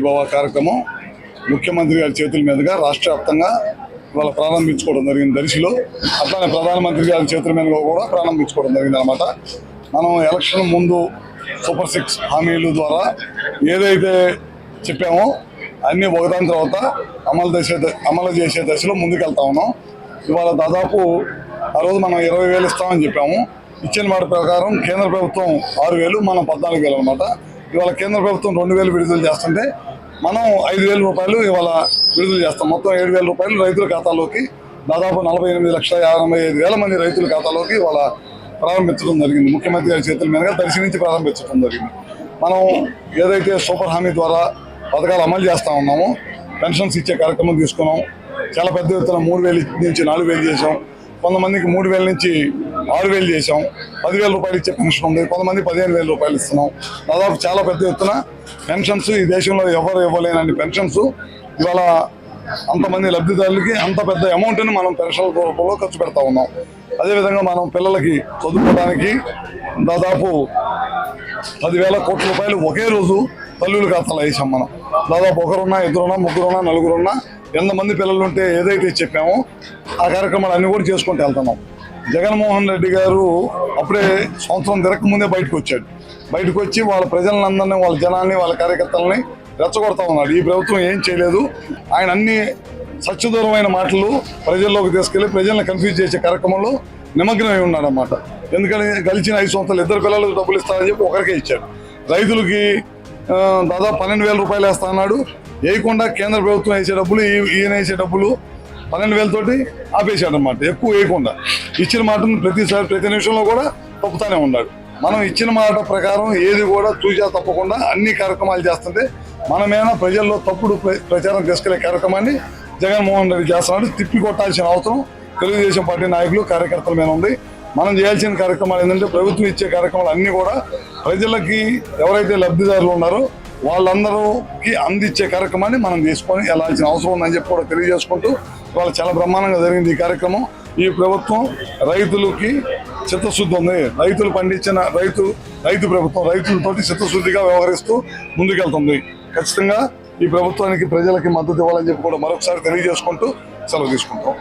భవ కార్యక్రమం ముఖ్యమంత్రి గారి చేతుల మీదుగా రాష్ట్ర వ్యాప్తంగా ఇవాళ ప్రారంభించుకోవడం జరిగింది దర్శిలో. అట్లానే ప్రధానమంత్రి గారి చేతుల మీదుగా కూడా ప్రారంభించుకోవడం జరిగింది అనమాట. మనం ఎలక్షన్ ముందు సూపర్ 6 హామీల ద్వారా ఏదైతే చెప్పామో అన్ని ఒకదాని తర్వాత అమలు చేసే దశలో ముందుకెళ్తా ఉన్నాం. ఇవాళ దాదాపు ఆ రోజు మనం 20,000 ఇస్తామని చెప్పాము. ఇచ్చిన మాట ప్రకారం కేంద్ర ప్రభుత్వం 6,000, మనం 14,000 అనమాట. ఇవాళ కేంద్ర ప్రభుత్వం 2,000 విడుదల చేస్తుంటే మనం 5,000 రూపాయలు ఇవాళ విడుదల చేస్తాం. మొత్తం 7,000 రూపాయలు రైతుల ఖాతాలోకి దాదాపు 48,85,000 మంది రైతుల ఖాతాలోకి ఇవాళ ప్రారంభించడం జరిగింది. ముఖ్యమంత్రి గారి చేతుల మీదుగా దర్శి నుంచి ప్రారంభించడం జరిగింది. మనం ఏదైతే సూపర్ హామీ ద్వారా పథకాలు అమలు చేస్తూ ఉన్నామో పెన్షన్స్ ఇచ్చే కార్యక్రమం తీసుకున్నాం. చాలా పెద్ద ఎత్తున 3,000 నుంచి 4,000 చేసాం. కొంతమందికి 3,000 నుంచి 6,000 చేసాం. 10,000 రూపాయలు ఇచ్చే పెన్షన్ ఉంది. కొంతమంది 15,000 రూపాయలు ఇస్తున్నాం. దాదాపు చాలా పెద్ద ఎత్తున పెన్షన్స్ ఈ దేశంలో ఎవరు ఇవ్వలేనన్ని పెన్షన్స్ ఇవాళ అంతమంది లబ్ధిదారులకి అంత పెద్ద అమౌంట్ని మనం పెన్షన్ రూపంలో ఖర్చు పెడతా ఉన్నాం. అదేవిధంగా మనం పిల్లలకి చదువుకోవడానికి దాదాపు 10,000 కోట్ల రూపాయలు ఒకే రోజు తల్లుల ఖాతాలో వేసాం. మనం దాదాపు ఒకరున్నా, ఇద్దరున్నా, ముగ్గురున్నా, నలుగురున్నా, ఎంతమంది పిల్లలు ఉంటే ఏదైతే చెప్పామో ఆ కార్యక్రమాలు అన్ని కూడా చేసుకుంటూ వెళ్తున్నాం. జగన్మోహన్ రెడ్డి గారు అప్పుడే సంవత్సరం తిరగకముందే బయటకు వచ్చాడు. బయటకు వచ్చి వాళ్ళ ప్రజలందరినీ, వాళ్ళ జనాన్ని, వాళ్ళ కార్యకర్తలని రెచ్చగొడతా ఉన్నాడు. ఈ ప్రభుత్వం ఏం చేయలేదు. ఆయన అన్ని సత్యదూరమైన మాటలు ప్రజల్లోకి తీసుకెళ్లి ప్రజల్ని కన్ఫ్యూజ్ చేసే కార్యక్రమంలో నిమగ్నమై ఉన్నాడు అన్నమాట. ఎందుకని గెలిచిన 5 సంవత్సరాలు 2 పిల్లలకు డబ్బులు ఇస్తారని చెప్పి ఒకరికే ఇచ్చాడు. రైతులకి దాదాపు 12,000 రూపాయలు వేస్తా అన్నాడు. వేయకుండా కేంద్ర ప్రభుత్వం వేసే డబ్బులు, ఈయన వేసే డబ్బులు 12,000 తోటి ఆపేశాడు అన్నమాట. ఎక్కువ వేయకుండా ఇచ్చిన మాటను ప్రతిసారి ప్రతి నిమిషంలో కూడా తప్పుతానే ఉన్నాడు. మనం ఇచ్చిన మాట ప్రకారం ఏది కూడా తూచా తప్పకుండా అన్ని కార్యక్రమాలు చేస్తుంటే మనమేనా ప్రజల్లో తప్పుడు ప్రచారం తీసుకెళ్లే కార్యక్రమాన్ని జగన్మోహన్ రెడ్డి చేస్తున్నాడు. తిప్పి కొట్టాల్సిన అవసరం తెలుగుదేశం పార్టీ నాయకులు, కార్యకర్తల మీద ఉంది. మనం చేయాల్సిన కార్యక్రమాలు ఏంటంటే ప్రభుత్వం ఇచ్చే కార్యక్రమాలు అన్నీ కూడా ప్రజలకి ఎవరైతే లబ్ధిదారులు ఉన్నారో వాళ్ళందరికీ అందించే కార్యక్రమాన్ని మనం తీసుకొని వెళ్ళాల్సిన అవసరం ఉందని చెప్పి కూడా తెలియజేసుకుంటూ ఇవాళ చాలా బ్రహ్మాండంగా జరిగింది ఈ కార్యక్రమం. ఈ ప్రభుత్వం రైతులకి చిత్తశుద్ధి ఉంది. రైతులు పండించిన రైతు ప్రభుత్వం రైతులతోటి చిత్తశుద్ధిగా వ్యవహరిస్తూ ముందుకెళ్తుంది. ఖచ్చితంగా ఈ ప్రభుత్వానికి ప్రజలకి మద్దతు ఇవ్వాలని చెప్పి కూడా మరొకసారి తెలియజేసుకుంటూ సెలవు తీసుకుంటాం.